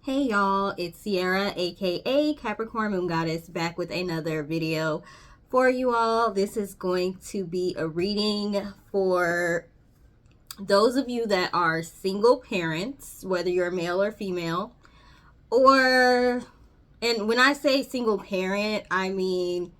Hey y'all, it's Sierra, aka Capricorn Moon Goddess, back with another video for you all. This is going to be a reading for those of you that are single parents, whether you're male or female, or, and when I say single parent, I mean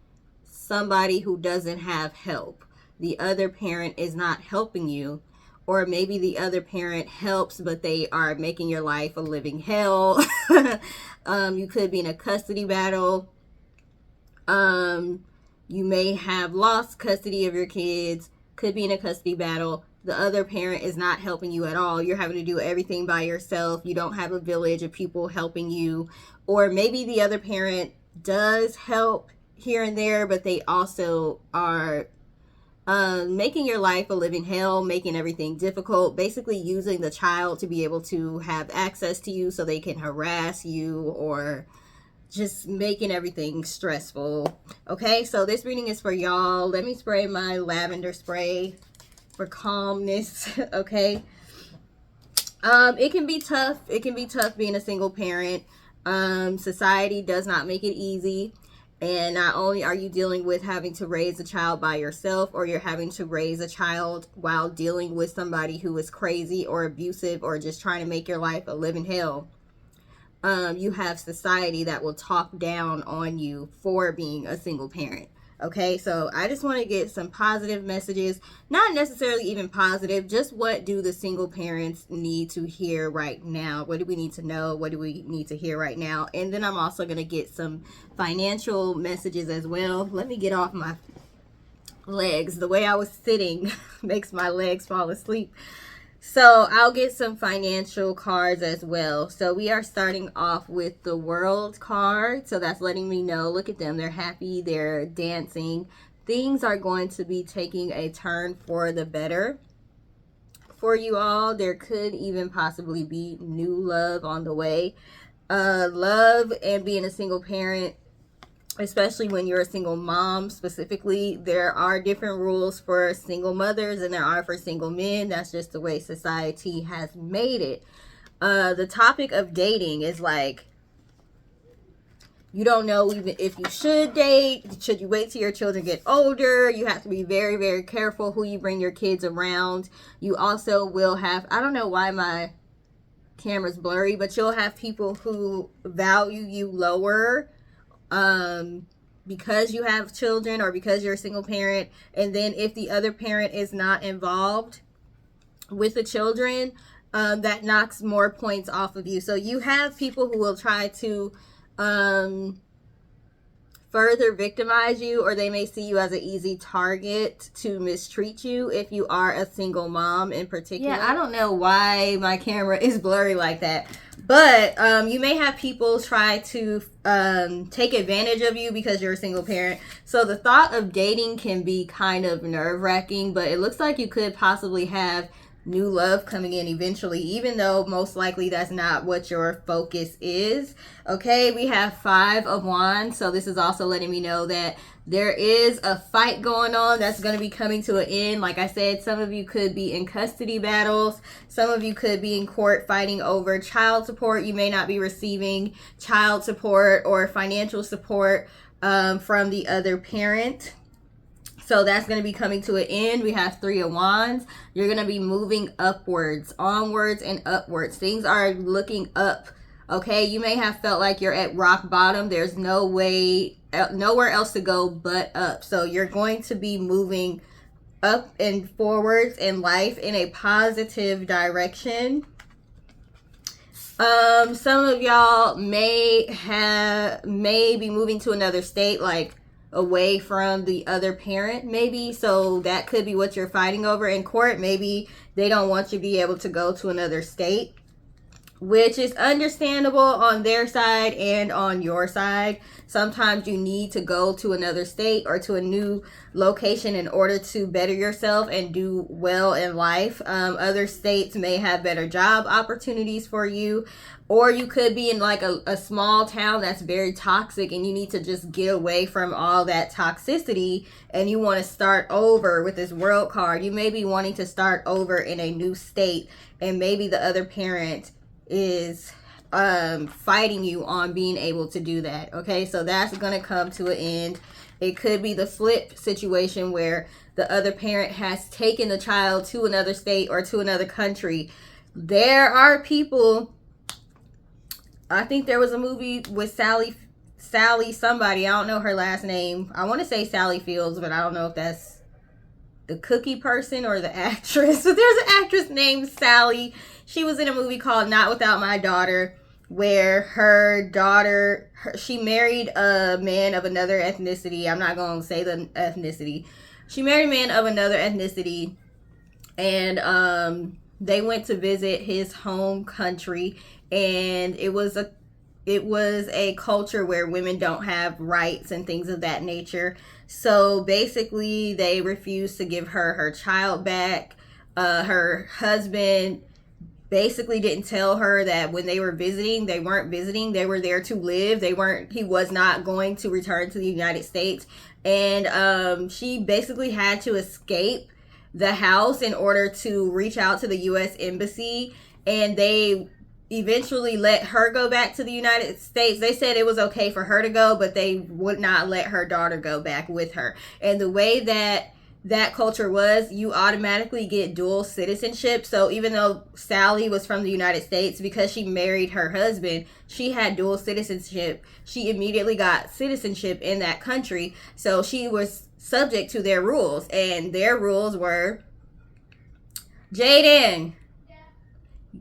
somebody who doesn't have help. The other parent is not helping you, or maybe the other parent helps but they are making your life a living hell. You could be in a custody battle. You may have lost custody of your kids, could be in a custody battle. The other parent is not helping you at all. You're having to do everything by yourself. You don't have a village of people helping you. Or maybe the other parent does help here and there, but they also are making your life a living hell, making everything difficult, basically using the child to be able to have access to you so they can harass you, or just making everything stressful. Okay, so this reading is for y'all. Let me spray my lavender spray for calmness. Okay. It can be tough. It can be tough being a single parent. Society does not make it easy. And not only are you dealing with having to raise a child by yourself, or you're having to raise a child while dealing with somebody who is crazy or abusive or just trying to make your life a living hell. You have society that will talk down on you for being a single parent. Okay, so I just want to get some positive messages, not necessarily even positive, just what do the single parents need to hear right now? What do we need to know? What do we need to hear right now? And then I'm also going to get some financial messages as well. Let me get off my legs. The way I was sitting makes my legs fall asleep. So I'll get some financial cards as well. So we are starting off with the World card. So that's letting me know, look at them. They're happy. They're dancing. Things are going to be taking a turn for the better for you all. There could even possibly be new love on the way. Love and being a single parent, especially when you're a single mom specifically, there are different rules for single mothers and there are for single men. That's just the way society has made it. The topic of dating is like, you don't know even if you should date. Should you wait till your children get older? You have to be very, very careful who you bring your kids around. You also will have, I don't know why my camera's blurry, but you'll have people who value you lower because you have children or because you're a single parent. And then if the other parent is not involved with the children, that knocks more points off of you. So you have people who will try to further victimize you, or they may see you as an easy target to mistreat you if you are a single mom in particular. Yeah, I don't know why my camera is blurry like that. But you may have people try to take advantage of you because you're a single parent. So the thought of dating can be kind of nerve-wracking, but it looks like you could possibly have new love coming in eventually, even though most likely that's not what your focus is. Okay, we have 5 of Wands, so this is also letting me know that there is a fight going on that's going to be coming to an end. Like I said, some of you could be in custody battles. Some of you could be in court fighting over child support. You may not be receiving child support or financial support from the other parent. So that's going to be coming to an end. We have 3 of Wands. You're going to be moving upwards, onwards and upwards. Things are looking up. Okay, you may have felt like you're at rock bottom. There's no way, nowhere else to go but up. So you're going to be moving up and forwards in life in a positive direction. Some of y'all may be moving to another state, like away from the other parent, maybe. So that could be what you're fighting over in court. Maybe they don't want you to be able to go to another state, which is understandable on their side and on your side. Sometimes you need to go to another state or to a new location in order to better yourself and do well in life. Other states may have better job opportunities for you, or you could be in like a small town that's very toxic and you need to just get away from all that toxicity and you want to start over with this World card. You may be wanting to start over in a new state, and maybe the other parent is fighting you on being able to do that. Okay, so that's going to come to an end. It could be the flip situation where the other parent has taken the child to another state or to another country. There are people, I think there was a movie with Sally somebody, I don't know her last name. I want to say Sally Fields, but I don't know if that's the cookie person or the actress. But there's an actress named Sally. She was in a movie called Not Without My Daughter, where her daughter, she married a man of another ethnicity. I'm not going to say the ethnicity. She married a man of another ethnicity, and they went to visit his home country, and it was a culture where women don't have rights and things of that nature. So basically, they refused to give her child back. Her husband basically didn't tell her that when they were visiting, they weren't visiting. They were there to live. He was not going to return to the United States. And she basically had to escape the house in order to reach out to the U.S. Embassy. And they eventually let her go back to the United States. They said it was okay for her to go, but they would not let her daughter go back with her. And the way that culture was, you automatically get dual citizenship. So even though Sally was from the United States, because she married her husband, she had dual citizenship. She immediately got citizenship in that country. So she was subject to their rules, and their rules were, Jaden,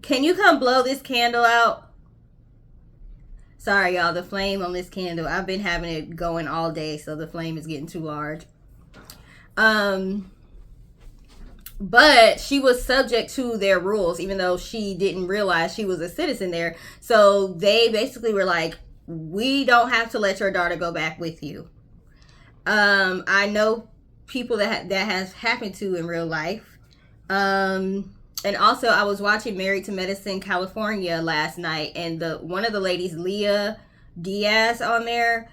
can you come blow this candle out? Sorry, y'all, the flame on this candle, I've been having it going all day, so the flame is getting too large. But she was subject to their rules, even though she didn't realize she was a citizen there. So they basically were like, we don't have to let your daughter go back with you. I know people that has happened to in real life. And also, I was watching Married to Medicine California last night, and one of the ladies, Leah Diaz, on there,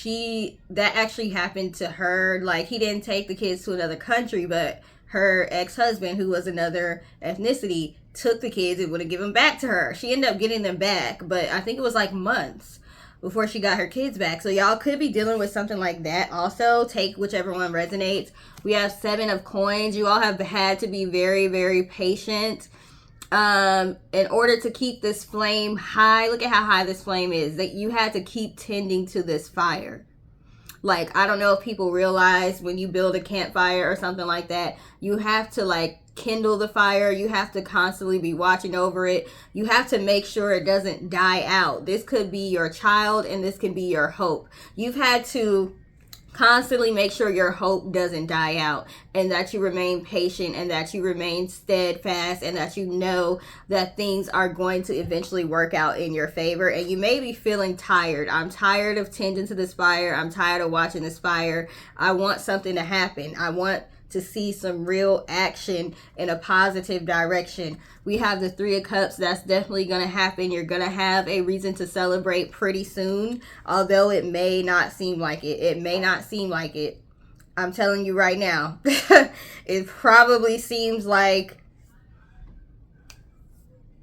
that actually happened to her. Like, he didn't take the kids to another country, but her ex-husband, who was another ethnicity, took the kids and wouldn't give them back to her. She ended up getting them back, but I think it was like months before she got her kids back. So y'all could be dealing with something like that also. Take whichever one resonates. We have 7 of coins. You all have had to be very, very patient in order to keep this flame high. Look at how high this flame is. That you had to keep tending to this fire. Like, I don't know if people realize when you build a campfire or something like that, you have to like kindle the fire. You have to constantly be watching over it. You have to make sure it doesn't die out. This could be your child, and this can be your hope. You've had to constantly make sure your hope doesn't die out, and that you remain patient, and that you remain steadfast, and that you know that things are going to eventually work out in your favor. And you may be feeling tired. I'm tired of tending to this fire. I'm tired of watching this fire. I want something to happen. I want to see some real action in a positive direction. We have the 3 of Cups. That's definitely going to happen. You're going to have a reason to celebrate pretty soon, although it may not seem like it. It may not seem like it. I'm telling you right now. It probably seems like,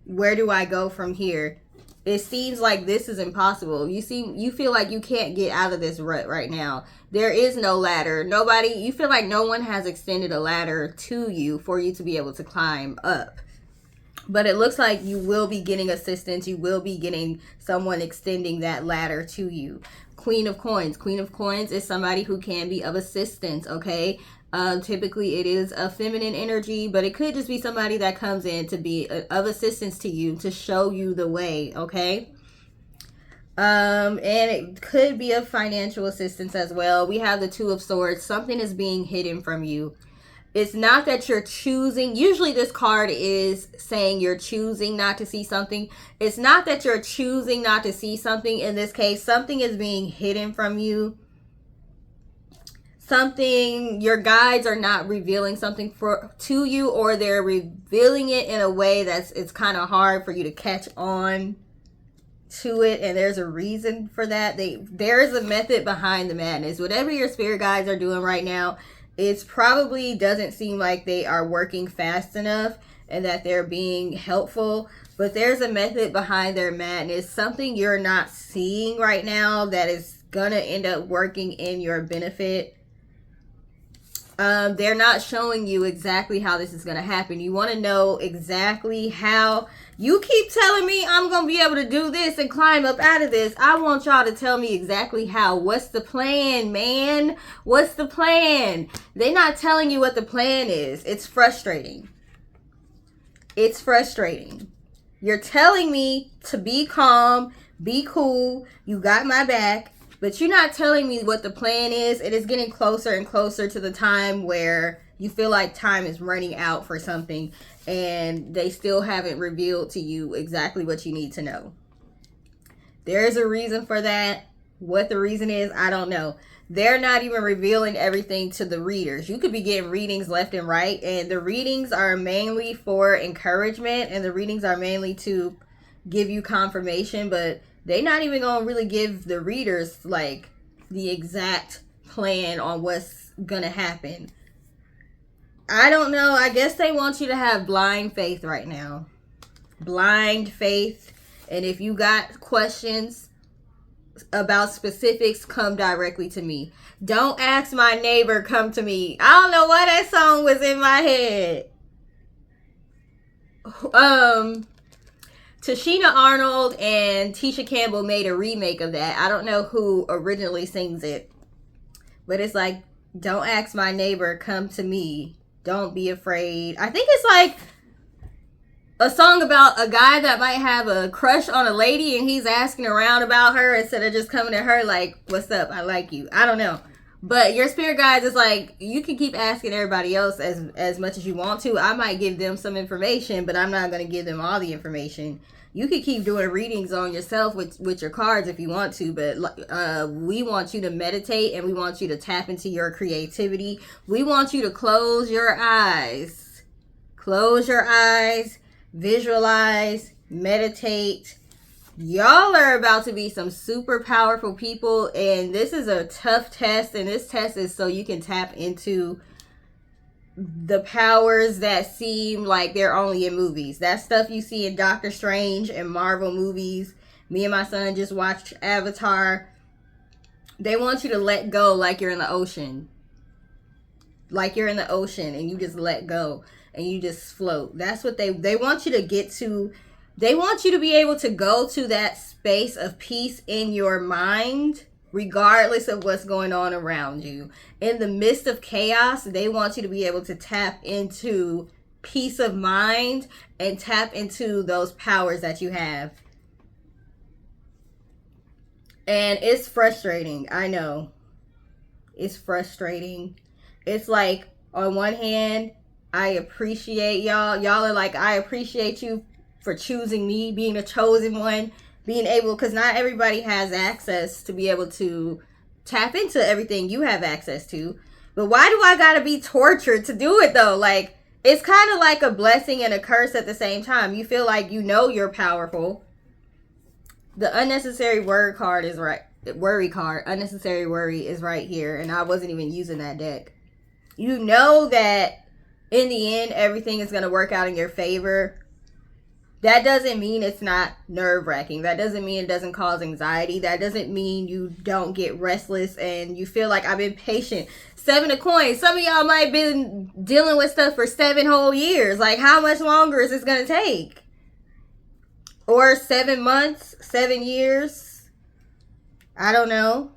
where do I go from here? It seems like this is impossible. You feel like you can't get out of this rut right now. There is no ladder. You feel like no one has extended a ladder to you for you to be able to climb up. But it looks like you will be getting assistance. You will be getting someone extending that ladder to you. Queen of Coins. Queen of Coins is somebody who can be of assistance, okay? Typically it is a feminine energy, but it could just be somebody that comes in to be of assistance to you, to show you the way, okay? And it could be a financial assistance as well. We have the 2 of Swords. Something is being hidden from you. It's not that you're choosing. Usually this card is saying you're choosing not to see something. It's not that you're choosing not to see something. In this case, something is being hidden from you. Your guides are not revealing something to you, or they're revealing it in a way it's kind of hard for you to catch on to it, and there's a reason for that. There is a method behind the madness. Whatever your spirit guides are doing right now, it probably doesn't seem like they are working fast enough and that they're being helpful, But there's a method behind their madness, something you're not seeing right now that is gonna end up working in your benefit. They're not showing you exactly how this is gonna happen. You want to know exactly how. You keep telling me I'm gonna be able to do this and climb up out of this. I want y'all to tell me exactly how. What's the plan, man? What's the plan? They're not telling you what the plan is. It's frustrating. It's frustrating. You're telling me to be calm, be cool, you got my back, but you're not telling me what the plan is. It is getting closer and closer to the time where you feel like time is running out for something, and they still haven't revealed to you exactly what you need to know. There is a reason for that. What the reason is, I don't know. They're not even revealing everything to the readers. You could be getting readings left and right, and the readings are mainly for encouragement, and the readings are mainly to give you confirmation, but they're not even gonna really give the readers like the exact plan on what's gonna happen. I don't know. I guess they want you to have blind faith right now. Blind faith. And if you got questions about specifics, come directly to me. Don't ask my neighbor, come to me. I don't know why that song was in my head. Tashina Arnold and Tisha Campbell made a remake of that. I don't know who originally sings it, but it's like, don't ask my neighbor, come to me. Don't be afraid. I think it's like a song about a guy that might have a crush on a lady and he's asking around about her instead of just coming to her like, what's up, I like you. I don't know. But your spirit guides is like, you can keep asking everybody else as much as you want to. I might give them some information, but I'm not going to give them all the information. You could keep doing readings on yourself with your cards if you want to, but we want you to meditate, and we want you to tap into your creativity. We want you to close your eyes. Close your eyes, visualize, meditate. Y'all are about to be some super powerful people, and this is a tough test, and this test is so you can tap into the powers that seem like they're only in movies. That stuff you see in Doctor Strange and Marvel movies. Me and my son just watched Avatar. They want you to let go like you're in the ocean. Like you're in the ocean and you just let go and you just float. That's what they want you to get to. They want you to be able to go to that space of peace in your mind, regardless of what's going on around you. In the midst of chaos, they want you to be able to tap into peace of mind and tap into those powers that you have. And it's frustrating. I know. It's frustrating. It's like, on one hand, I appreciate y'all. Y'all are like, I appreciate you for choosing me, being a chosen one, being able, because not everybody has access to be able to tap into everything you have access to. But why do I gotta be tortured to do it though? Like, it's kind of like a blessing and a curse at the same time. You feel like you know you're powerful. The unnecessary word card is right. Worry card, unnecessary worry is right here, and I wasn't even using that deck. You know that in the end everything is going to work out in your favor. That doesn't mean it's not nerve-wracking. That doesn't mean it doesn't cause anxiety. That doesn't mean you don't get restless and you feel like I've been patient. 7 of coins. Some of y'all might have been dealing with stuff for 7 whole years. Like, how much longer is this going to take? Or 7 months, 7 years. I don't know.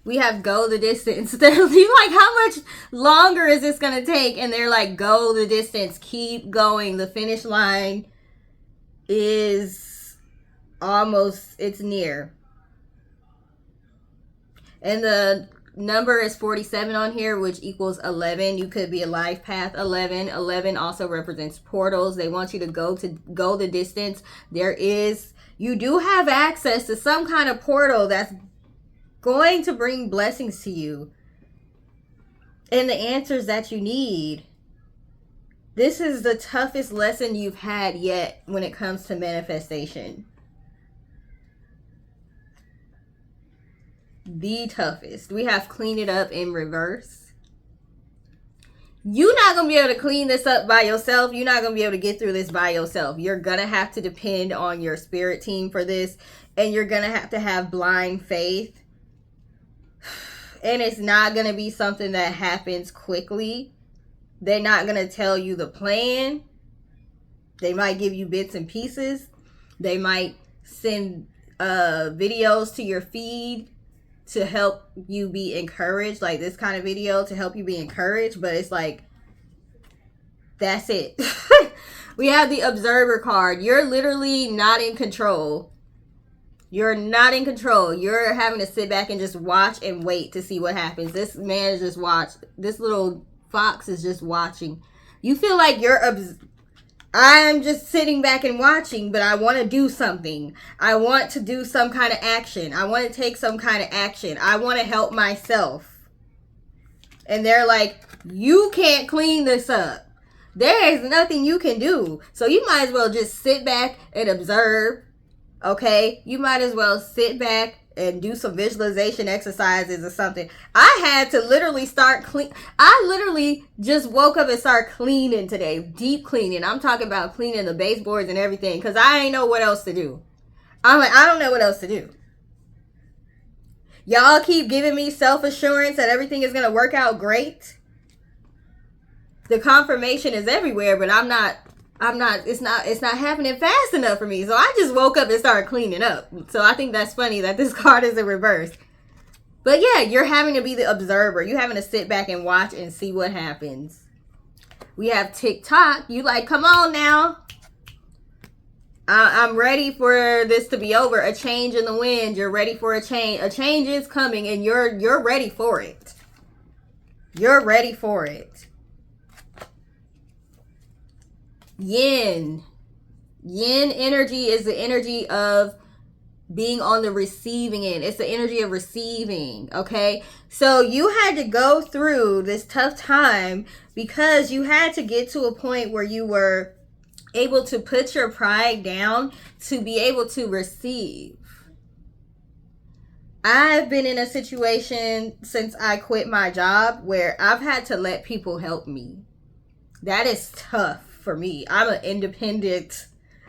We have go the distance. They're like, how much longer is this going to take? And they're like, go the distance. Keep going. The finish line is almost, it's near. And the number is 47 on here, which equals 11. You could be a life path 11. 11 also represents portals. They want you to go the distance. You do have access to some kind of portal that's going to bring blessings to you and the answers that you need. This is the toughest lesson you've had yet when it comes to manifestation. The toughest. We have clean it up in reverse. You're not going to be able to clean this up by yourself. You're not going to be able to get through this by yourself. You're going to have to depend on your spirit team for this. And you're going to have blind faith. And it's not going to be something that happens quickly. They're not going to tell you the plan. They might give you bits and pieces. They might send videos to your feed to help you be encouraged, like this kind of video to help you be encouraged, but it's like, that's it. We have the observer card. You're literally not in control. You're not in control. You're having to sit back and just watch and wait to see what happens. This man is just this little fox is just watching. You feel like I'm just sitting back and watching, but I want to do something. I want to do some kind of action. I want to take some kind of action. I want to help myself. And they're like, you can't clean this up. There is nothing you can do. So you might as well just sit back and observe. Okay? You might as well sit back and do some visualization exercises or something. I had to literally I literally just woke up and started cleaning today. Deep cleaning. I'm talking about cleaning the baseboards and everything, because I ain't know what else to do. I'm like, I don't know what else to do. Y'all keep giving me self-assurance that everything is going to work out great. The confirmation is everywhere, but it's not happening fast enough for me. So I just woke up and started cleaning up. So I think that's funny that this card is in reverse. But yeah, you're having to be the observer. You're having to sit back and watch and see what happens. We have TikTok. You like, come on now. I'm ready for this to be over. A change in the wind. You're ready for a change. A change is coming and you're ready for it. You're ready for it. Yin energy is the energy of being on the receiving end. It's the energy of receiving. Okay, so you had to go through this tough time because you had to get to a point where you were able to put your pride down to be able to receive. I've been in a situation since I quit my job where I've had to let people help me. That is tough for me. I'm an independent,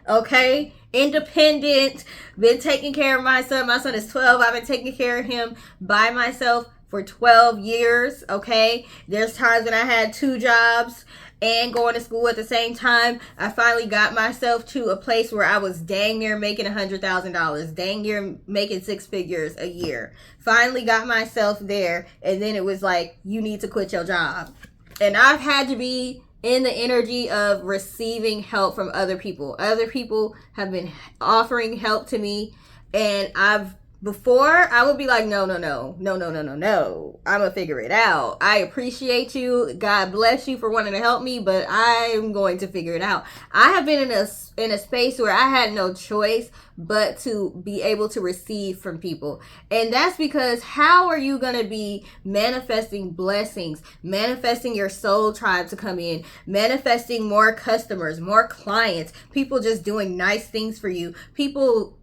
okay? Independent. Been taking care of my son. My son is 12. I've been taking care of him by myself for 12 years, okay? There's times when I had 2 jobs and going to school at the same time. I finally got myself to a place where I was dang near making $100,000. Dang near making 6 figures a year. Finally got myself there, and then it was like, you need to quit your job. And I've had to be in the energy of receiving help from other people. Other people have been offering help to me, and before I would be like, no. I'm gonna figure it out. I appreciate you. God bless you for wanting to help me, but I'm going to figure it out. I have been in a space where I had no choice but to be able to receive from people. And that's because how are you going to be manifesting blessings, manifesting your soul tribe to come in, manifesting more customers, more clients, people just doing nice things for you, people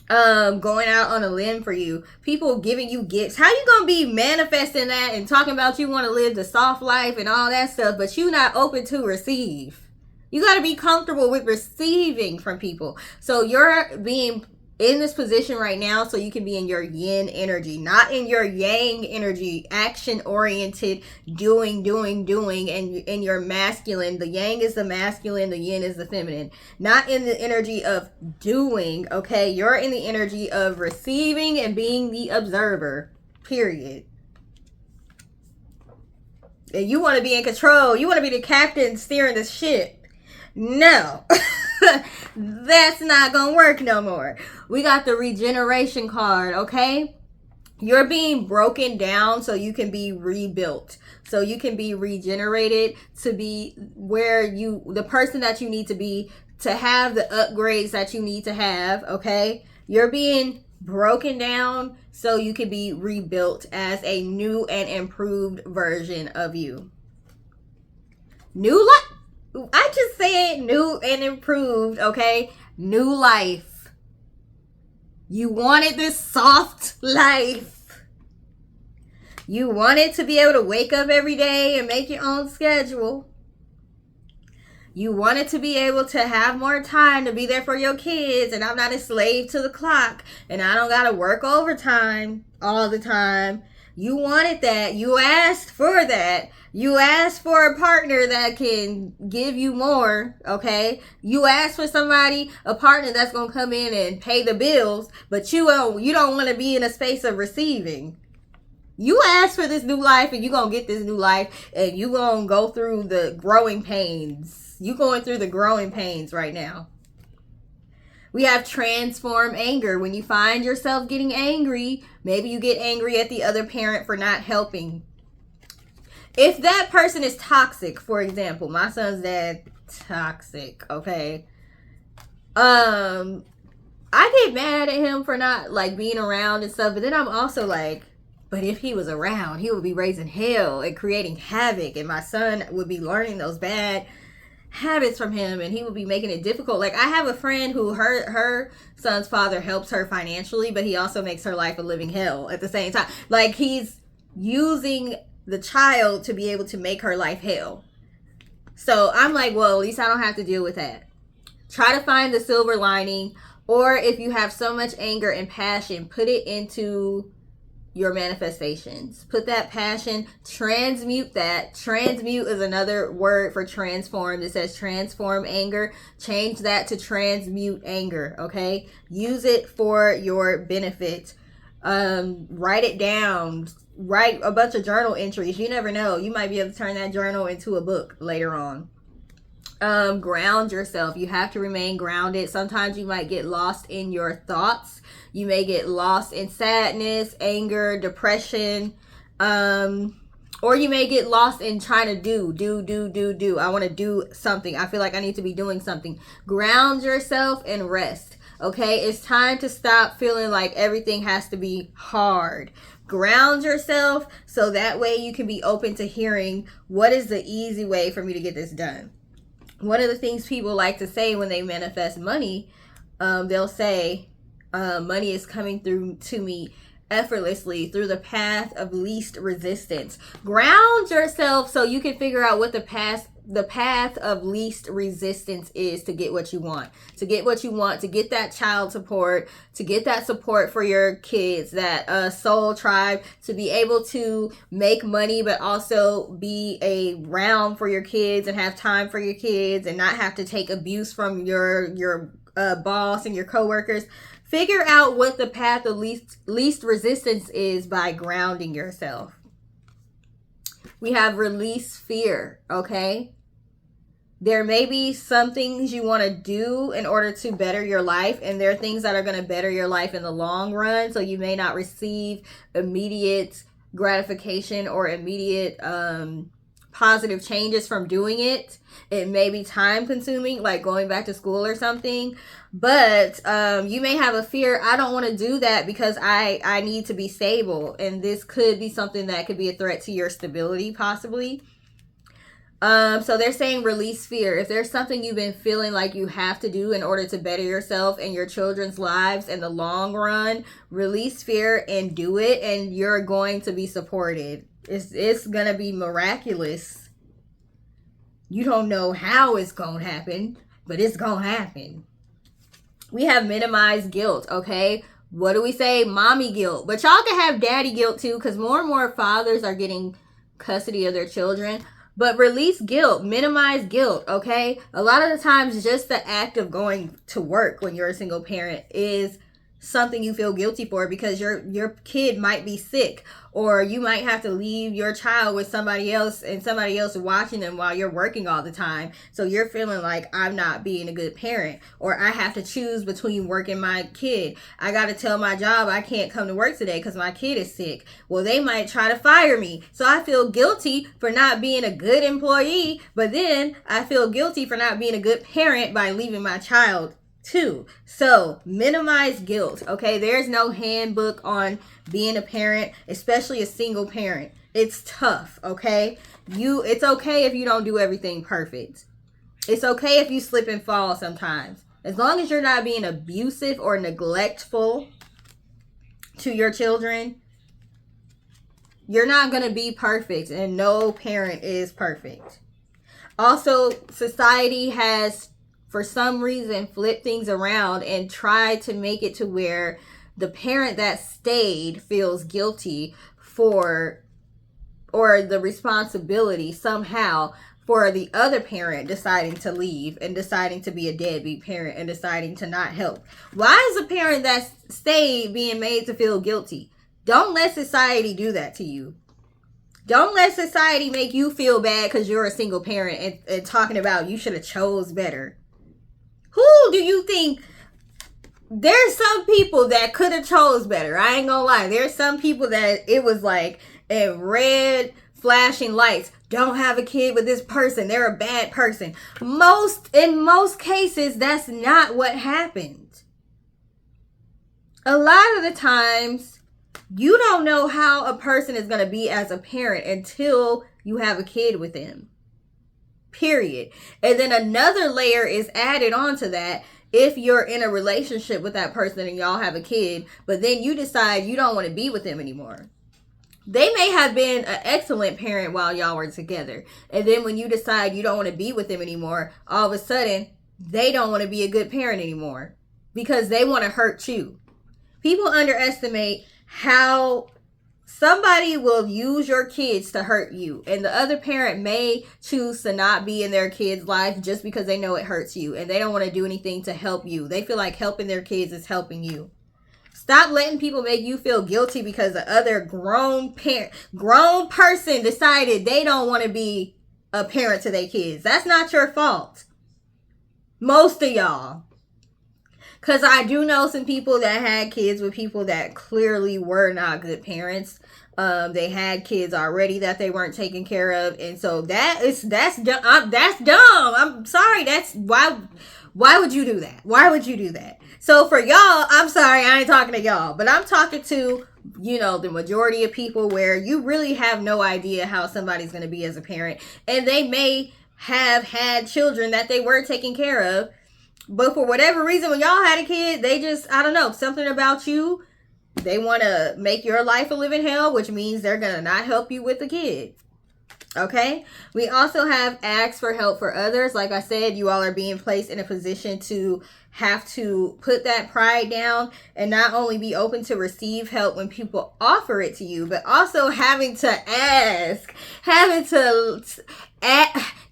going out on a limb for you, people giving you gifts? How you gonna be manifesting that and talking about you want to live the soft life and all that stuff, but you not open to receive? You got to be comfortable with receiving from people. So you're being in this position right now so you can be in your yin energy, not in your yang energy, action oriented, doing, and in your masculine. The yang is the masculine, the yin is the feminine. Not in the energy of doing, okay? You're in the energy of receiving and being the observer, period. And you want to be in control. You want to be the captain steering the ship. No, that's not gonna work no more. We got the regeneration card, okay? You're being broken down so you can be rebuilt, so you can be regenerated to be where the person that you need to be, to have the upgrades that you need to have, okay? You're being broken down so you can be rebuilt as a new and improved version of you. New life. I just said new and improved, okay? New life. You wanted this soft life. You wanted to be able to wake up every day and make your own schedule. You wanted to be able to have more time to be there for your kids, and I'm not a slave to the clock, and I don't gotta work overtime all the time. You wanted that. You asked for that. You asked for a partner that can give you more, okay? You asked for somebody, a partner that's gonna come in and pay the bills, but you don't want to be in a space of receiving. You asked for this new life, and you're going to get this new life, and you're going to go through the growing pains. You're going through the growing pains right now. We have transform anger. When you find yourself getting angry, maybe you get angry at the other parent for not helping. If that person is toxic, for example, my son's dad, toxic, okay? I get mad at him for not, like, being around and stuff, but then I'm also like, but if he was around, he would be raising hell and creating havoc, and my son would be learning those bad habits from him, and he would be making it difficult. Like, I have a friend who her son's father helps her financially, but he also makes her life a living hell at the same time. Like, he's using the child to be able to make her life hell. So I'm like, well, at least I don't have to deal with that. Try to find the silver lining, or if you have so much anger and passion, put it into your manifestations. Put that passion, transmute that. Transmute is another word for transform. It says transform anger. Change that to transmute anger, okay? Use it for your benefit. Write it down. Write a bunch of journal entries. You never know. You might be able to turn that journal into a book later on. Ground yourself. You have to remain grounded. Sometimes you might get lost in your thoughts. You may get lost in sadness, anger, depression, or you may get lost in trying to do. I want to do something. I feel like I need to be doing something. Ground yourself and rest. Okay, it's time to stop feeling like everything has to be hard. Ground yourself so that way you can be open to hearing what is the easy way for me to get this done. One of the things people like to say when they manifest money, they'll say, money is coming through to me effortlessly through the path of least resistance. Ground yourself so you can figure out what the path of least resistance is to get what you want. To get what you want, to get that child support, to get that support for your kids, that soul tribe, to be able to make money but also be around for your kids and have time for your kids and not have to take abuse from your boss and your coworkers. Figure out what the path of least resistance is by grounding yourself. We have release fear, okay? There may be some things you want to do in order to better your life, and there are things that are going to better your life in the long run, so you may not receive immediate gratification or immediate positive changes from doing it. It may be time consuming, like going back to school or something, but you may have a fear, I don't want to do that because I need to be stable, and this could be something that could be a threat to your stability possibly. So they're saying release fear. If there's something you've been feeling like you have to do in order to better yourself and your children's lives in the long run, release fear and do it, and you're going to be supported. It's going to be miraculous. You don't know how it's going to happen, but it's going to happen. We have minimized guilt, okay? What do we say? Mommy guilt. But y'all can have daddy guilt too, because more and more fathers are getting custody of their children. But release guilt, minimize guilt, okay? A lot of the times just the act of going to work when you're a single parent is something you feel guilty for because your kid might be sick, or you might have to leave your child with somebody else and somebody else watching them while you're working all the time. So you're feeling like I'm not being a good parent, or I have to choose between work and my kid. I got to tell my job I can't come to work today because my kid is sick. Well, they might try to fire me. So I feel guilty for not being a good employee, but then I feel guilty for not being a good parent by leaving my child too. So minimize guilt, okay? There's no handbook on being a parent, especially a single parent. It's tough, okay? It's okay if you don't do everything perfect. It's okay if you slip and fall sometimes. As long as you're not being abusive or neglectful to your children, You're not going to be perfect, and no parent is perfect. Also, society has, for some reason, flipped things around and tried to make it to where the parent that stayed feels guilty for, or the responsibility somehow for the other parent deciding to leave and deciding to be a deadbeat parent and deciding to not help. Why is a parent that stayed being made to feel guilty? Don't let society do that to you. Don't let society make you feel bad because you're a single parent and talking about you should have chose better. Who do you think? There's some people that could have chose better. I ain't gonna lie. There's some people that it was like in red flashing lights. Don't have a kid with this person. They're a bad person. In most cases, that's not what happened. A lot of the times, you don't know how a person is going to be as a parent until you have a kid with them. Period. And then another layer is added onto that if you're in a relationship with that person and y'all have a kid, but then you decide you don't want to be with them anymore. They may have been an excellent parent while y'all were together. And then when you decide you don't want to be with them anymore, all of a sudden, they don't want to be a good parent anymore because they want to hurt you. People underestimate how somebody will use your kids to hurt you. And the other parent may choose to not be in their kid's life just because they know it hurts you. And they don't want to do anything to help you. They feel like helping their kids is helping you. Stop letting people make you feel guilty because the other grown person decided they don't want to be a parent to their kids. That's not your fault. Most of y'all. Because I do know some people that had kids with people that clearly were not good parents. They had kids already that they weren't taking care of. And so that's dumb. I'm sorry. That's why would you do that? Why would you do that? So for y'all, I'm sorry, I ain't talking to y'all, but I'm talking to, the majority of people where you really have no idea how somebody's going to be as a parent. And they may have had children that they were taking care of. But for whatever reason, when y'all had a kid, they just, I don't know, something about you. They want to make your life a living hell, which means they're going to not help you with the kid. Okay? We also have ask for help for others. Like I said, you all are being placed in a position to have to put that pride down and not only be open to receive help when people offer it to you, but also having to ask,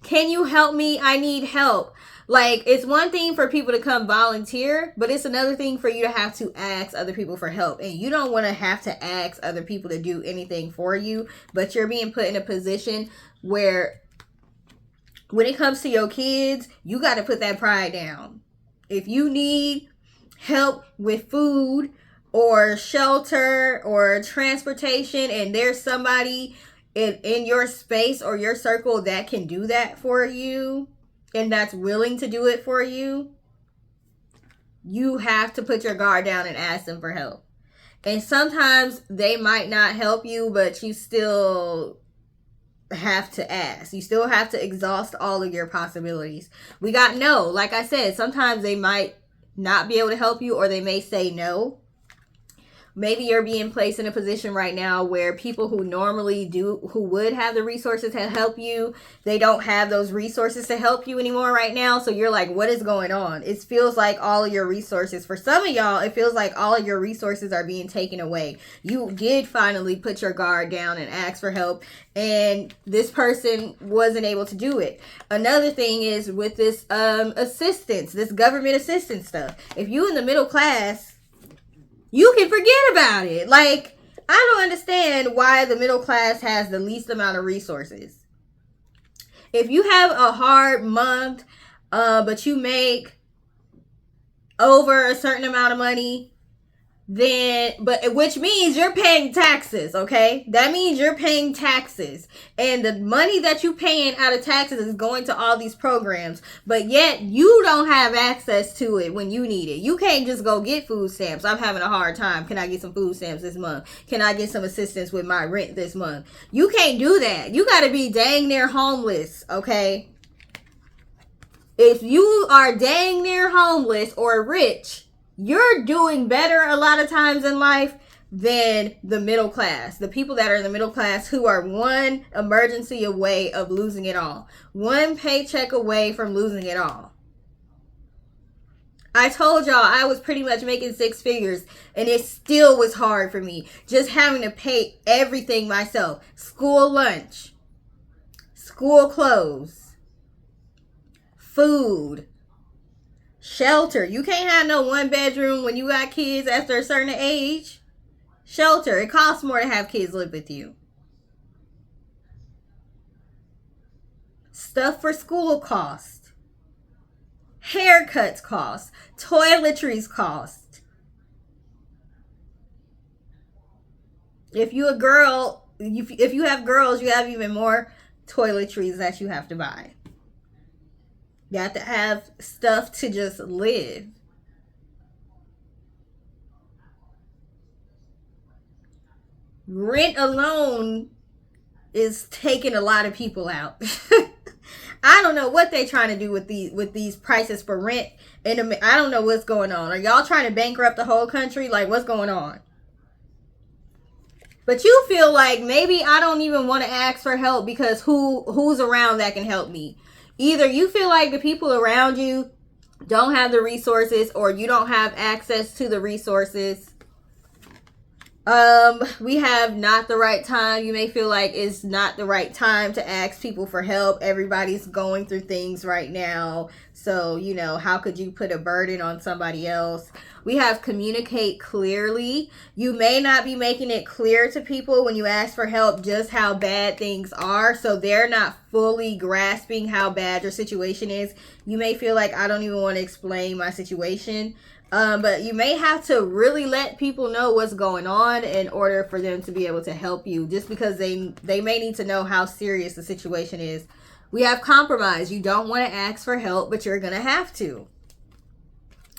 can you help me? I need help. Like, it's one thing for people to come volunteer, but it's another thing for you to have to ask other people for help. And you don't want to have to ask other people to do anything for you, but you're being put in a position where when it comes to your kids, you got to put that pride down. If you need help with food or shelter or transportation and there's somebody in your space or your circle that can do that for you, and that's willing to do it for you, you have to put your guard down and ask them for help. And sometimes they might not help you, but you still have to ask. You still have to exhaust all of your possibilities. We got no. Like I said, sometimes they might not be able to help you, or they may say no. Maybe you're being placed in a position right now where people who would have the resources to help you, they don't have those resources to help you anymore right now. So you're like, what is going on? It feels like all of your resources, for some of y'all, it feels like all of your resources are being taken away. You did finally put your guard down and ask for help, and this person wasn't able to do it. Another thing is with this assistance, this government assistance stuff. If you in the middle class, you can forget about it. Like, I don't understand why the middle class has the least amount of resources. If you have a hard month, but you make over a certain amount of money, which means you're paying taxes, okay? That means you're paying taxes. And the money that you're paying out of taxes is going to all these programs. But yet, you don't have access to it when you need it. You can't just go get food stamps. I'm having a hard time. Can I get some food stamps this month? Can I get some assistance with my rent this month? You can't do that. You got to be dang near homeless, okay? If you are dang near homeless or rich, you're doing better a lot of times in life than the middle class. The people that are in the middle class who are one emergency away of losing it all. One paycheck away from losing it all. I told y'all I was pretty much making 6 figures and it still was hard for me. Just having to pay everything myself. School lunch, school clothes, food, shelter. You can't have no 1 bedroom when you got kids after a certain age. Shelter. It costs more to have kids live with you. Stuff for school costs. Haircuts cost. Toiletries cost. If you a girl, if you have girls, you have even more toiletries that you have to buy. You have to have stuff to just live. Rent alone is taking a lot of people out. I don't know what they trying to do with these prices for rent. And I don't know what's going on. Are y'all trying to bankrupt the whole country? Like, what's going on? But you feel like maybe I don't even want to ask for help because who's around that can help me? Either you feel like the people around you don't have the resources or you don't have access to the resources. We have not the right time. You may feel like it's not the right time to ask people for help. Everybody's going through things right now. So, you know, how could you put a burden on somebody else? We have communicate clearly. You may not be making it clear to people when you ask for help just how bad things are. So they're not fully grasping how bad your situation is. You may feel like I don't even want to explain my situation. But you may have to really let people know what's going on in order for them to be able to help you, just because they may need to know how serious the situation is. We have compromise. You don't want to ask for help, but you're going to have to.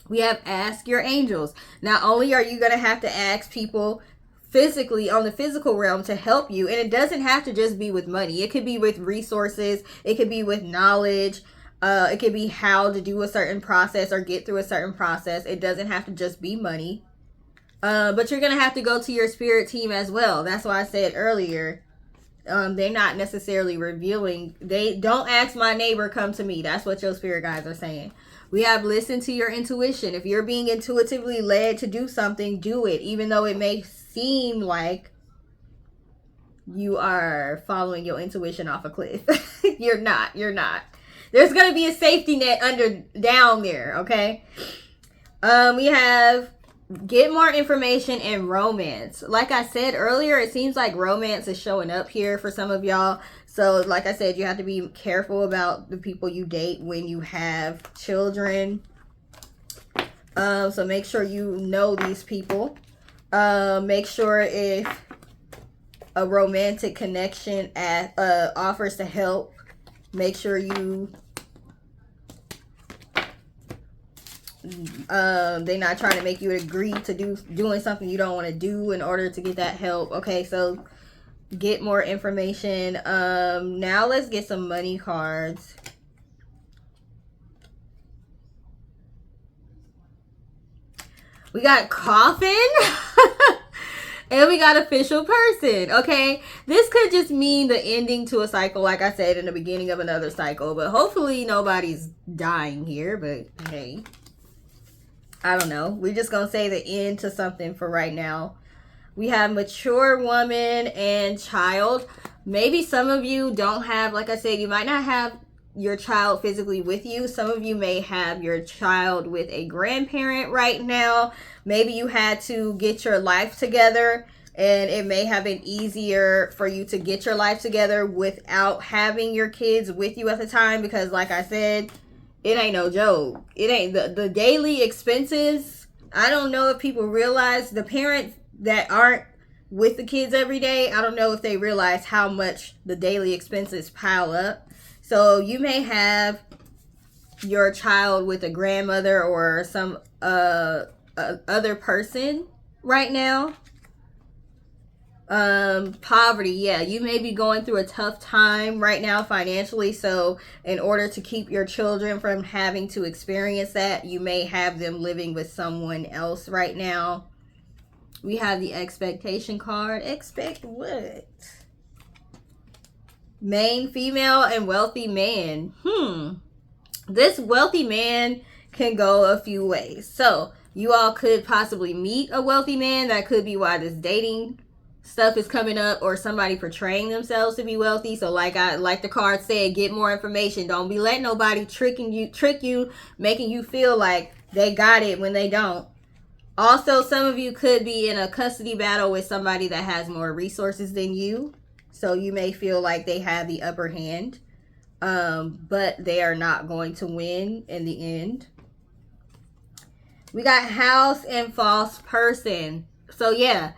We have ask your angels. Not only are you going to have to ask people physically on the physical realm to help you, and it doesn't have to just be with money. It could be with resources. It could be with knowledge. It could be how to do a certain process or get through a certain process. It doesn't have to just be money. But you're going to have to go to your spirit team as well. That's why I said earlier, they're not necessarily revealing. They don't ask my neighbor, come to me. That's what your spirit guides are saying. We have listen to your intuition. If you're being intuitively led to do something, do it. Even though it may seem like you are following your intuition off a cliff. You're not. There's going to be a safety net down there, okay? We have get more information and romance. Like I said earlier, it seems like romance is showing up here for some of y'all. So, like I said, you have to be careful about the people you date when you have children. So make sure you know these people. Make sure if a romantic connection offers to help, make sure you they're not trying to make you agree to doing something you don't want to do in order to get that help. Okay, so get more information. Now let's get some money cards. We got coffin. And we got official person, okay? This could just mean the ending to a cycle, like I said, in the beginning of another cycle. But hopefully nobody's dying here. But hey, I don't know. We're just going to say the end to something for right now. We have mature woman and child. Maybe some of you don't have, like I said, you might not have your child physically with you. Some of you may have your child with a grandparent right now. Maybe you had to get your life together, and it may have been easier for you to get your life together without having your kids with you at the time, because like I said, it ain't no joke. It ain't the daily expenses. I don't know if people realize, the parents that aren't with the kids every day, I don't know if they realize how much the daily expenses pile up. So you may have your child with a grandmother or some other person right now. Poverty, yeah, you may be going through a tough time right now financially. So in order to keep your children from having to experience that, you may have them living with someone else right now. We have the expectation card. Expect what? Main female and wealthy man. This wealthy man can go a few ways. So you all could possibly meet a wealthy man. That could be why this dating stuff is coming up, or somebody portraying themselves to be wealthy. So like the card said, get more information. Don't be letting nobody trick you, making you feel like they got it when they don't. Also, some of you could be in a custody battle with somebody that has more resources than you. So you may feel like they have the upper hand. But they are not going to win in the end. We got house and false person. So yeah,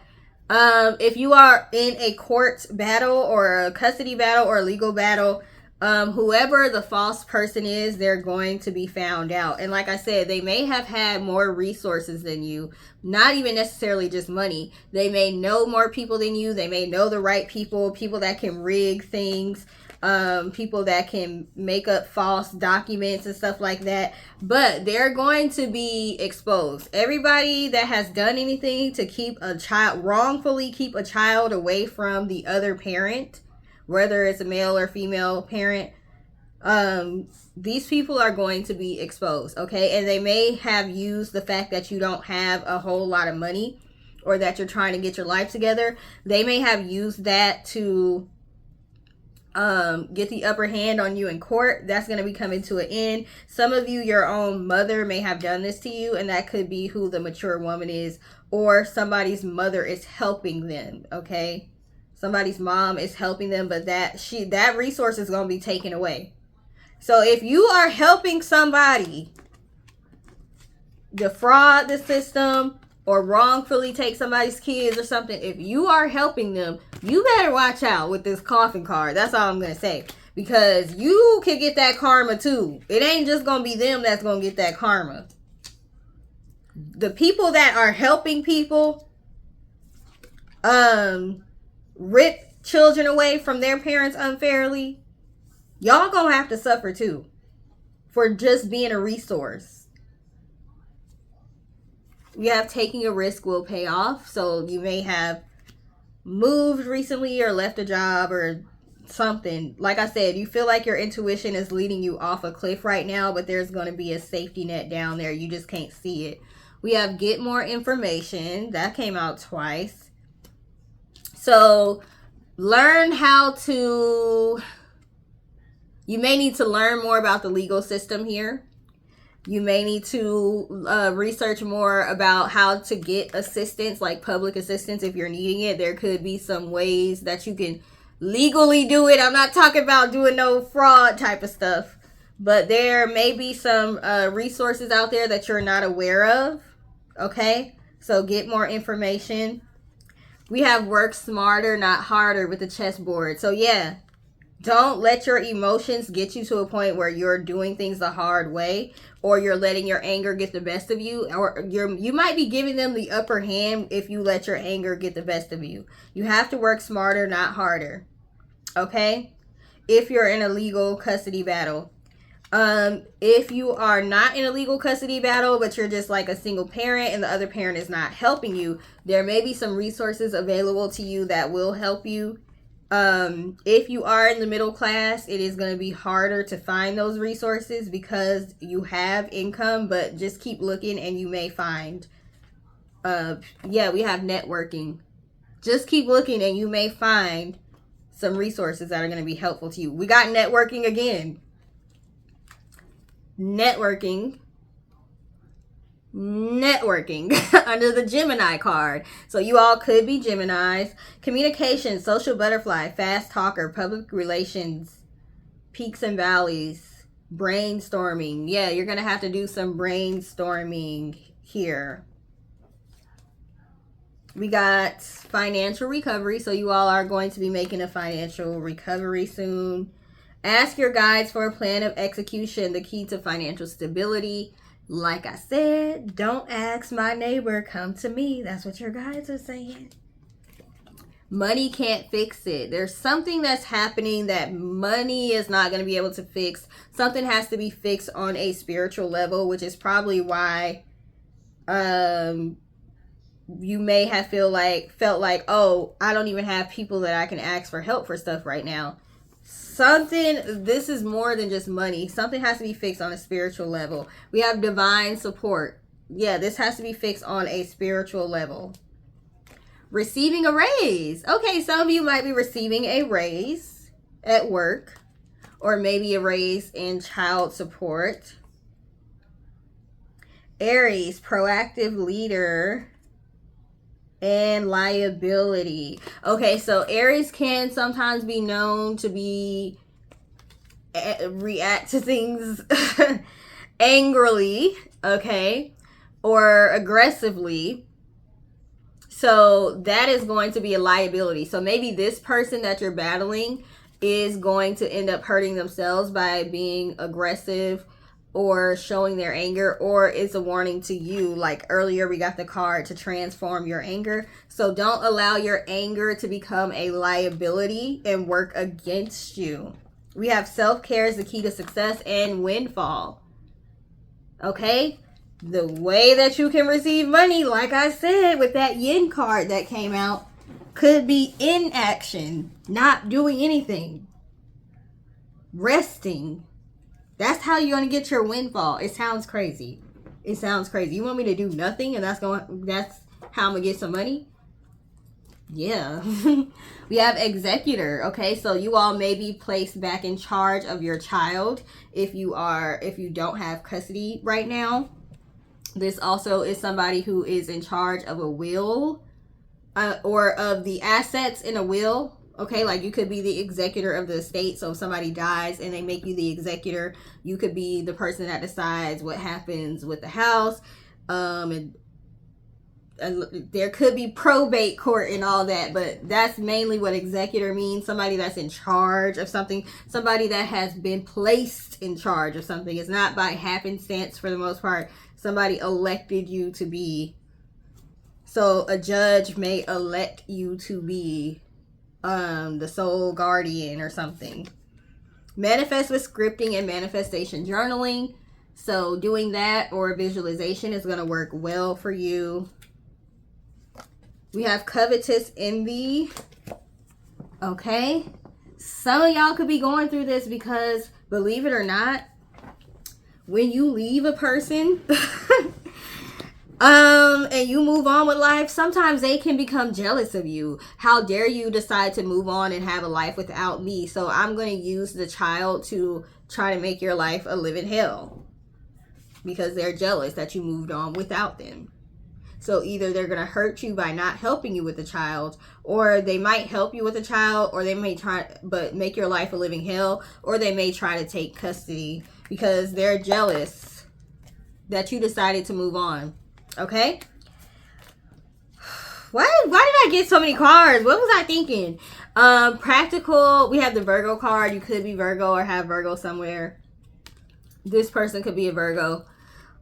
if you are in a court battle or a custody battle or a legal battle, whoever the false person is, they're going to be found out. And like I said, they may have had more resources than you, not even necessarily just money. They may know more people than you. They may know the right people that can rig things, people that can make up false documents and stuff like that, but they're going to be exposed. Everybody that has done anything to keep a child, wrongfully keep a child away from the other parent, whether it's a male or female parent, these people are going to be exposed, okay? And they may have used the fact that you don't have a whole lot of money, or that you're trying to get your life together. They may have used that to get the upper hand on you in court. That's going to be coming to an end. Some of you, your own mother may have done this to you, and that could be who the mature woman is, or somebody's mother is helping them, okay? Somebody's mom is helping them, but that resource is going to be taken away. So if you are helping somebody defraud the system or wrongfully take somebody's kids or something, if you are helping them, you better watch out with this coffin card. That's all I'm going to say. Because you can get that karma too. It ain't just going to be them that's going to get that karma. The people that are helping people rip children away from their parents unfairly, y'all going to have to suffer too for just being a resource. We have taking a risk will pay off. So you may have moved recently or left a job or something. Like I said, you feel like your intuition is leading you off a cliff right now, but there's going to be a safety net down there. You just can't see it. We have get more information. That came out twice. So learn how to, you may need to learn more about the legal system here. You may need to research more about how to get assistance, like public assistance if you're needing it. There could be some ways that you can legally do it. I'm not talking about doing no fraud type of stuff, but there may be some resources out there that you're not aware of. Okay, so get more information. We have work smarter, not harder with the chessboard. So yeah, don't let your emotions get you to a point where you're doing things the hard way, or you're letting your anger get the best of you, or you might be giving them the upper hand if you let your anger get the best of you. You have to work smarter, not harder. Okay? If you're in a legal custody battle. If you are not in a legal custody battle, but you're just like a single parent and the other parent is not helping you, there may be some resources available to you that will help you. If you are in the middle class, it is going to be harder to find those resources because you have income, but just keep looking and you may find, yeah, we have networking. Just keep looking and you may find some resources that are going to be helpful to you. We got networking again. Networking under the Gemini card. So you all could be Geminis. Communication, social butterfly, fast talker, public relations, peaks and valleys, brainstorming. Yeah, you're going to have to do some brainstorming here. We got financial recovery. So you all are going to be making a financial recovery soon. Ask your guides for a plan of execution, the key to financial stability. Like I said, don't ask my neighbor, come to me. That's what your guides are saying. Money can't fix it. There's something that's happening that money is not going to be able to fix. Something has to be fixed on a spiritual level, which is probably why you may have felt like, oh, I don't even have people that I can ask for help for stuff right now. This is more than just money. Something has to be fixed on a spiritual level. We have divine support. Yeah, this has to be fixed on a spiritual level. Receiving a raise. Okay, some of you might be receiving a raise at work, or maybe a raise in child support. Aries, proactive leader and liability. Okay, so Aries can sometimes be known to be react to things angrily, okay, or aggressively. So that is going to be a liability. So maybe this person that you're battling is going to end up hurting themselves by being aggressive or showing their anger, or it's a warning to you. Like earlier we got the card to transform your anger. So don't allow your anger to become a liability and work against you. We have self-care is the key to success and windfall. Okay? The way that you can receive money, like I said, with that yin card that came out, could be inaction, not doing anything, resting. That's how you're going to get your windfall. It sounds crazy. It sounds crazy. You want me to do nothing and that's how I'm going to get some money? Yeah. We have executor. Okay, so you all may be placed back in charge of your child if you don't have custody right now. This also is somebody who is in charge of a will or of the assets in a will. Okay, like you could be the executor of the estate. So if somebody dies and they make you the executor, you could be the person that decides what happens with the house. And there could be probate court and all that, but that's mainly what executor means. Somebody that's in charge of something, somebody that has been placed in charge of something. It's not by happenstance for the most part. Somebody elected you to be. So a judge may elect you to be the sole guardian or something. Manifest with scripting and manifestation journaling. So doing that or visualization is going to work well for you. We have covetous envy. Okay. Some of y'all could be going through this because, believe it or not, when you leave a person and you move on with life, sometimes they can become jealous of you. How dare you decide to move on and have a life without me? So I'm going to use the child to try to make your life a living hell because they're jealous that you moved on without them. So either they're going to hurt you by not helping you with the child, or they might help you with the child, or they may try but make your life a living hell, or they may try to take custody because they're jealous that you decided to move on. Okay? Why did I get so many cards? What was I thinking? Practical, we have the Virgo card. You could be Virgo or have Virgo somewhere. This person could be a Virgo.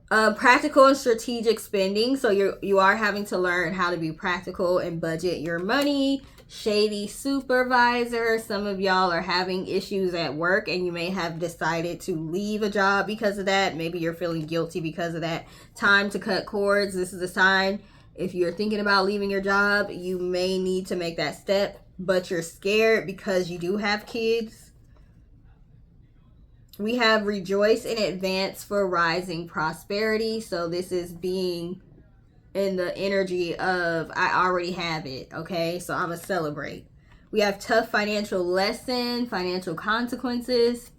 Practical and strategic spending. So you are having to learn how to be practical and budget your money. Shady supervisor. Some of y'all are having issues at work and you may have decided to leave a job because of that. Maybe you're feeling guilty because of that. Time to cut cords. This is a sign. If you're thinking about leaving your job, you may need to make that step, but you're scared because you do have kids. We have rejoice in advance for rising prosperity. So this is being in the energy of I already have it. Okay, so I'm going to celebrate. We have tough financial lesson, financial consequences.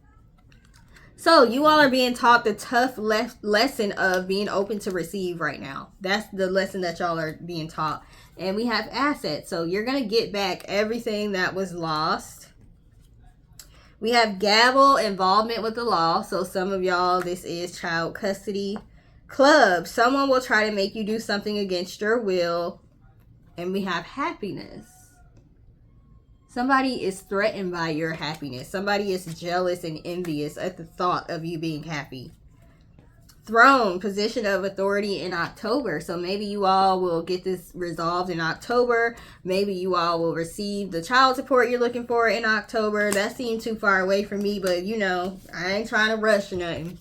So you all are being taught the tough lesson of being open to receive right now. That's the lesson that y'all are being taught. And we have assets. So you're going to get back everything that was lost. We have gavel, involvement with the law. So some of y'all, this is child custody. Club, someone will try to make you do something against your will. And we have happiness. Somebody is threatened by your happiness. Somebody is jealous and envious at the thought of you being happy. Throne, position of authority in October. So maybe you all will get this resolved in October. Maybe you all will receive the child support you're looking for in October. That seemed too far away for me, but you know, I ain't trying to rush or nothing.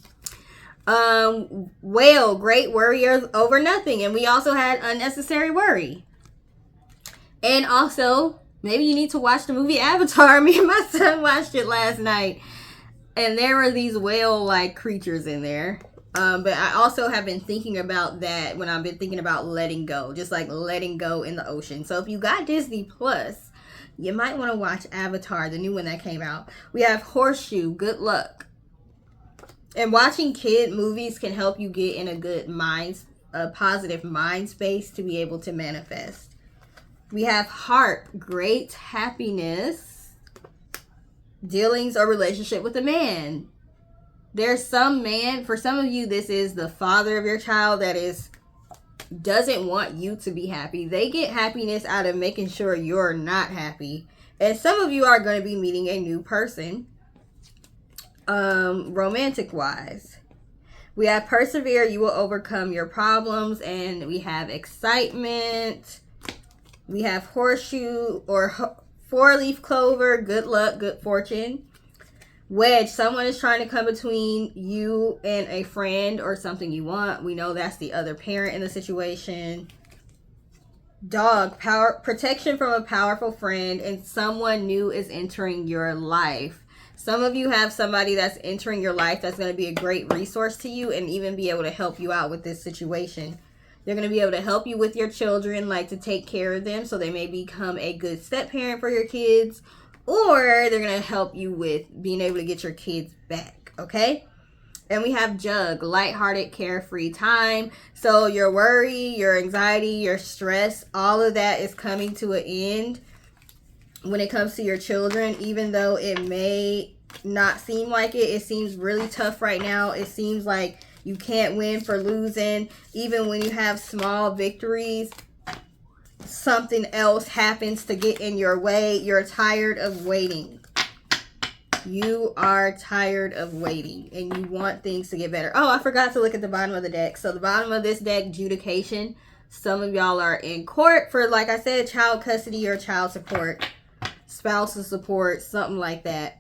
Whale, great worrier over nothing. And we also had unnecessary worry. And also, maybe you need to watch the movie Avatar. Me and my son watched it last night. And there were these whale-like creatures in there. But I also have been thinking about that when I've been thinking about letting go. Just like letting go in the ocean. So if you got Disney Plus, you might want to watch Avatar, the new one that came out. We have Horseshoe, good luck. And watching kid movies can help you get in a positive mind space to be able to manifest. We have Heart, great happiness. Dealings or relationship with a man. There's some man, for some of you, this is the father of your child that doesn't want you to be happy. They get happiness out of making sure you're not happy. And some of you are going to be meeting a new person, romantic wise. We have persevere, you will overcome your problems. And we have excitement. We have horseshoe or four-leaf clover, good luck, good fortune. Wedge, someone is trying to come between you and a friend or something you want. We know that's the other parent in the situation. Dog, power, protection from a powerful friend, and someone new is entering your life. Some of you have somebody that's entering your life that's going to be a great resource to you and even be able to help you out with this situation. They're going to be able to help you with your children, like to take care of them so they may become a good step parent for your kids. Or they're going to help you with being able to get your kids back, okay? And we have Jug, lighthearted, carefree time. So your worry, your anxiety, your stress, all of that is coming to an end when it comes to your children. Even though it may not seem like it, it seems really tough right now. It seems like you can't win for losing. Even when you have small victories, something else happens to get in your way. You're tired of waiting. You are tired of waiting and you want things to get better. Oh, I forgot to look at the bottom of the deck. So the bottom of this deck, adjudication. Some of y'all are in court for, like I said, child custody or child support, spousal support, something like that.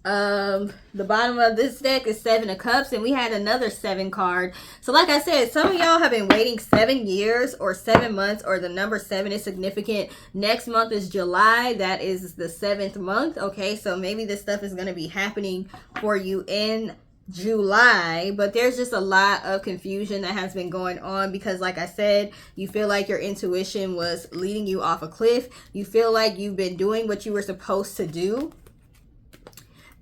The bottom of this deck is 7 of Cups, and we had another 7 card. So like I said, some of y'all have been waiting 7 years or 7 months, or the number 7 is significant. Next month is July. That is the 7th month. Okay, so maybe this stuff is going to be happening for you in July, but there's just a lot of confusion that has been going on because, like I said, you feel like your intuition was leading you off a cliff. You feel like you've been doing what you were supposed to do,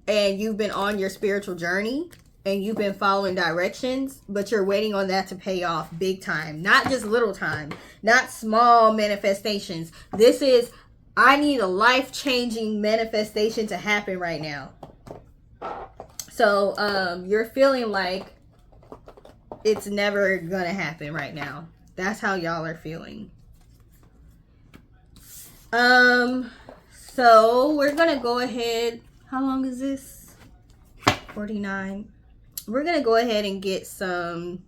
and you've been on your spiritual journey and you've been following directions, but you're waiting on that to pay off big time. Not just little time, not small manifestations. This is, I need a life-changing manifestation to happen right now. So you're feeling like it's never gonna happen right now. That's how y'all are feeling. So we're gonna go ahead. How long is this? 49. We're going to go ahead and get some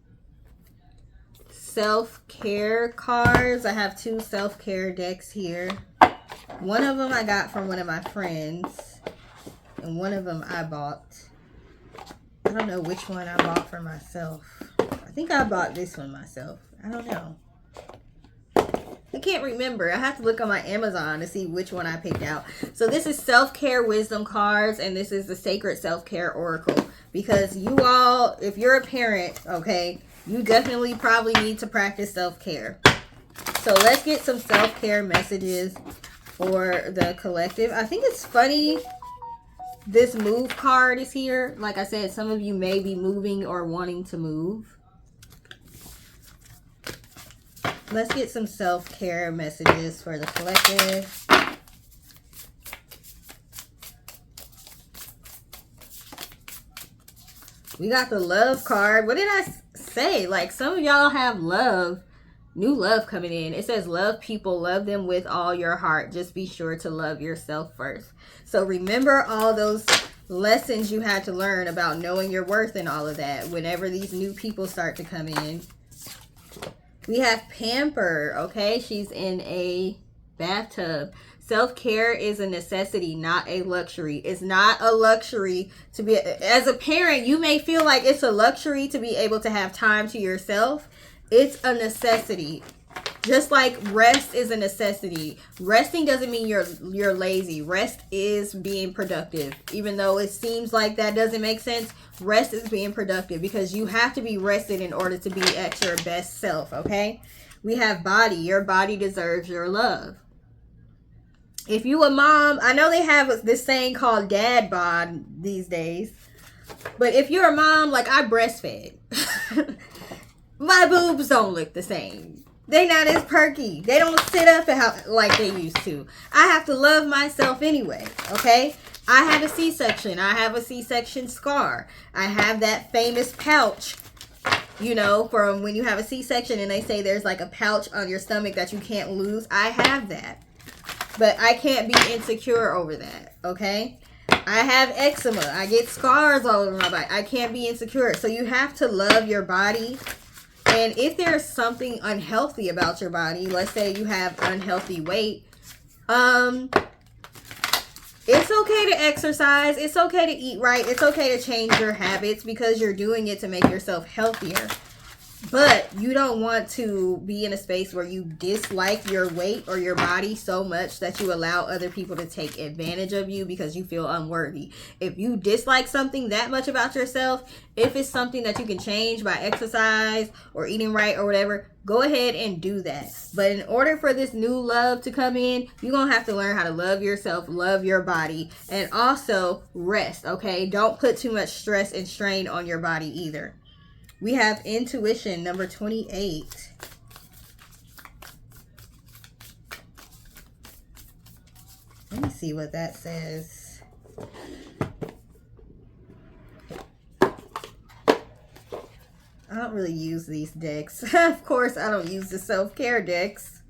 self-care cards. I have 2 self-care decks here. One of them I got from one of my friends, and one of them I bought. I don't know which one I bought for myself. I think I bought this one myself. I don't know. I can't remember. I have to look on my Amazon to see which one I picked out. So this is self-care wisdom cards, and this is the sacred self-care oracle. Because you all, if you're a parent, okay, you definitely probably need to practice self-care. So let's get some self-care messages for the collective. I think it's funny this move card is here. Like I said, some of you may be moving or wanting to move. Let's get some self-care messages for the collective. We got the love card. What did I say? Like, some of y'all have love, new love coming in. It says love people, love them with all your heart. Just be sure to love yourself first. So remember all those lessons you had to learn about knowing your worth and all of that whenever these new people start to come in. We have Pamper, okay? She's in a bathtub. Self-care is a necessity, not a luxury. It's not a luxury to be, as a parent, you may feel like it's a luxury to be able to have time to yourself. It's a necessity. Just like rest is a necessity. Resting doesn't mean you're lazy. Rest is being productive. Even though it seems like that doesn't make sense, rest is being productive because you have to be rested in order to be at your best self, okay? We have body. Your body deserves your love. If you a mom, I know they have this saying called dad bod these days. But if you're a mom, like I breastfed. My boobs don't look the same. They not as perky. They don't sit up like they used to. I have to love myself anyway, okay? I had a C-section. I have a C-section scar. I have that famous pouch, you know, from when you have a C-section and they say there's like a pouch on your stomach that you can't lose. I have that. But I can't be insecure over that, okay? I have eczema. I get scars all over my body. I can't be insecure. So you have to love your body. And if there's something unhealthy about your body, let's say you have unhealthy weight, it's okay to exercise. It's okay to eat right. It's okay to change your habits because you're doing it to make yourself healthier. But you don't want to be in a space where you dislike your weight or your body so much that you allow other people to take advantage of you because you feel unworthy. If you dislike something that much about yourself, if it's something that you can change by exercise or eating right or whatever, go ahead and do that. But in order for this new love to come in, you're going to have to learn how to love yourself, love your body, and also rest, okay? Don't put too much stress and strain on your body either. We have intuition, number 28. Let me see what that says. I don't really use these decks. Of course, I don't use the self-care decks.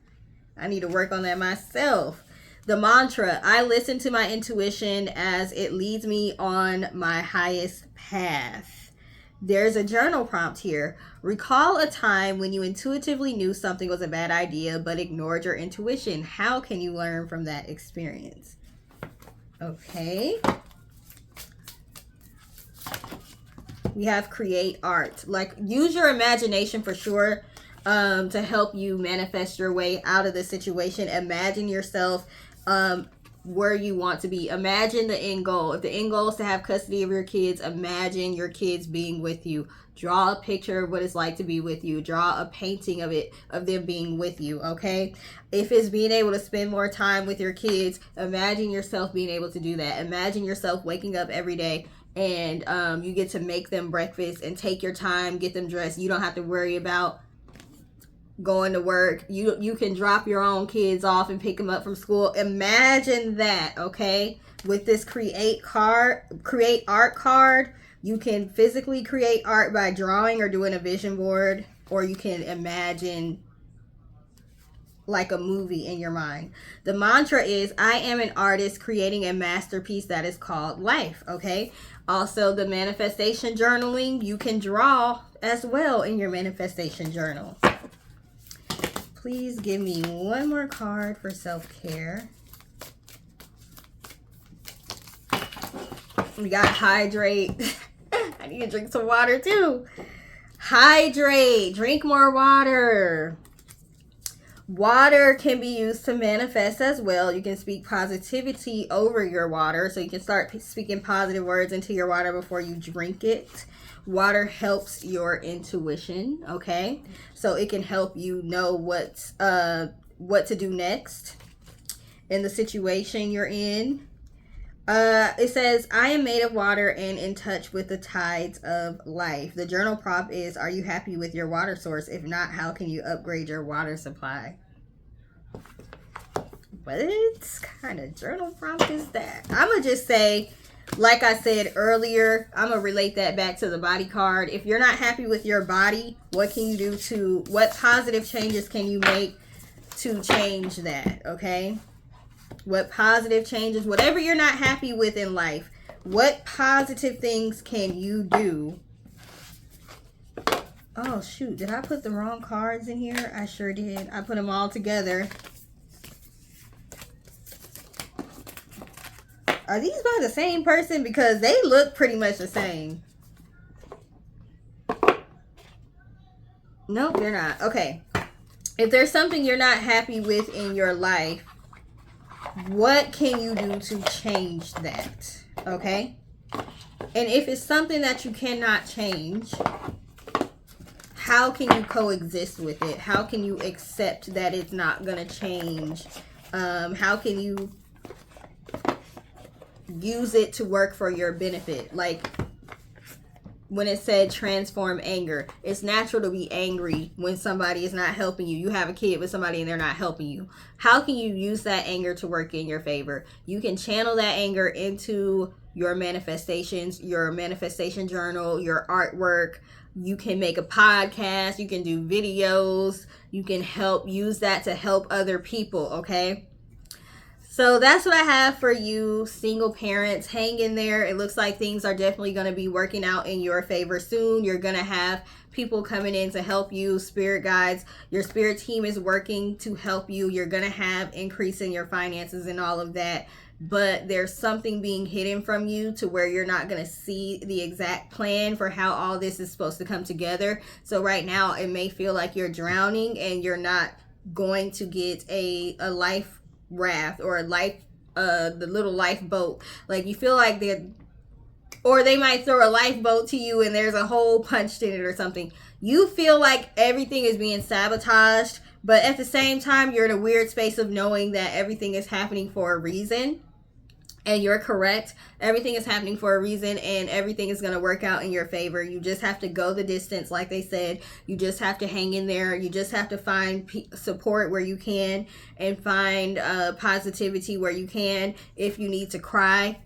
I need to work on that myself. The mantra, I listen to my intuition as it leads me on my highest path. There's a journal prompt here. Recall a time when you intuitively knew something was a bad idea but ignored your intuition. How can you learn from that experience? Okay. We have create art. Like, use your imagination for sure to help you manifest your way out of the situation. Imagine yourself where you want to be. Imagine the end goal. If the end goal is to have custody of your kids, imagine your kids being with you. Draw a picture of what it's like to be with you. Draw a painting of it, of them being with you, okay? If it's being able to spend more time with your kids, imagine yourself being able to do that. Imagine yourself waking up every day and you get to make them breakfast and take your time, get them dressed. You don't have to worry about going to work. You can drop your own kids off and pick them up from school. Imagine that, okay? With this create art card, you can physically create art by drawing or doing a vision board, or you can imagine like a movie in your mind. The mantra is, I am an artist creating a masterpiece that is called life, okay? Also, the manifestation journaling, you can draw as well in your manifestation journal. Please give me one more card for self-care. We got hydrate. I need to drink some water too. Hydrate. Drink more water. Water can be used to manifest as well. You can speak positivity over your water. So you can start speaking positive words into your water before you drink it. Water helps your intuition, okay? So it can help you know what to do next in the situation you're in. It says, I am made of water and in touch with the tides of life. The journal prompt is, are you happy with your water source? If not, how can you upgrade your water supply? What kind of journal prompt is that? I'm going to just say, like I said earlier, I'm going to relate that back to the body card. If you're not happy with your body, what can you do what positive changes can you make to change that, okay? What positive changes, whatever you're not happy with in life, what positive things can you do? Oh, shoot. Did I put the wrong cards in here? I sure did. I put them all together. Are these by the same person? Because they look pretty much the same. Nope, they're not. Okay. If there's something you're not happy with in your life, what can you do to change that? Okay? And if it's something that you cannot change, how can you coexist with it? How can you accept that it's not going to change? How can you use it to work for your benefit? Like when it said transform anger, it's natural to be angry when somebody is not helping you. You have a kid with somebody and they're not helping you. How can you use that anger to work in your favor? You can channel that anger into your manifestations, your manifestation journal, your artwork. You can make a podcast, you can do videos, you can use that to help other people, okay? So that's what I have for you, single parents. Hang in there. It looks like things are definitely going to be working out in your favor soon. You're going to have people coming in to help you, spirit guides. Your spirit team is working to help you. You're going to have increase in your finances and all of that. But there's something being hidden from you to where you're not going to see the exact plan for how all this is supposed to come together. So right now it may feel like you're drowning and you're not going to get a life raft or a life the little lifeboat. Like you feel like they might throw a lifeboat to you and there's a hole punched in it or something. You feel like everything is being sabotaged, but at the same time you're in a weird space of knowing that everything is happening for a reason. And you're correct. Everything is happening for a reason and everything is going to work out in your favor. You just have to go the distance, like they said. You just have to hang in there. You just have to find support where you can and find positivity where you can. If you need to cry,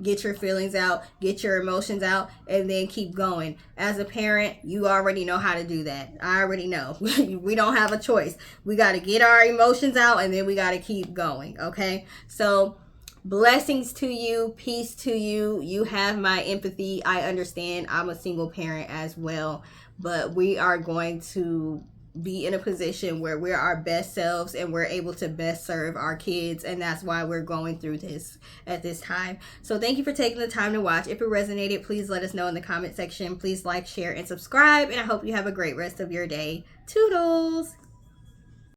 get your feelings out, get your emotions out, and then keep going. As a parent, you already know how to do that. I already know. We don't have a choice. We got to get our emotions out and then we got to keep going, okay? So blessings to you, peace to you. You have my empathy. I understand. I'm a single parent as well, but we are going to be in a position where we're our best selves and we're able to best serve our kids, and that's why we're going through this at this time. So thank you for taking the time to watch. If it resonated, please let us know in the comment section. Please like, share, and subscribe, and I hope you have a great rest of your day. Toodles!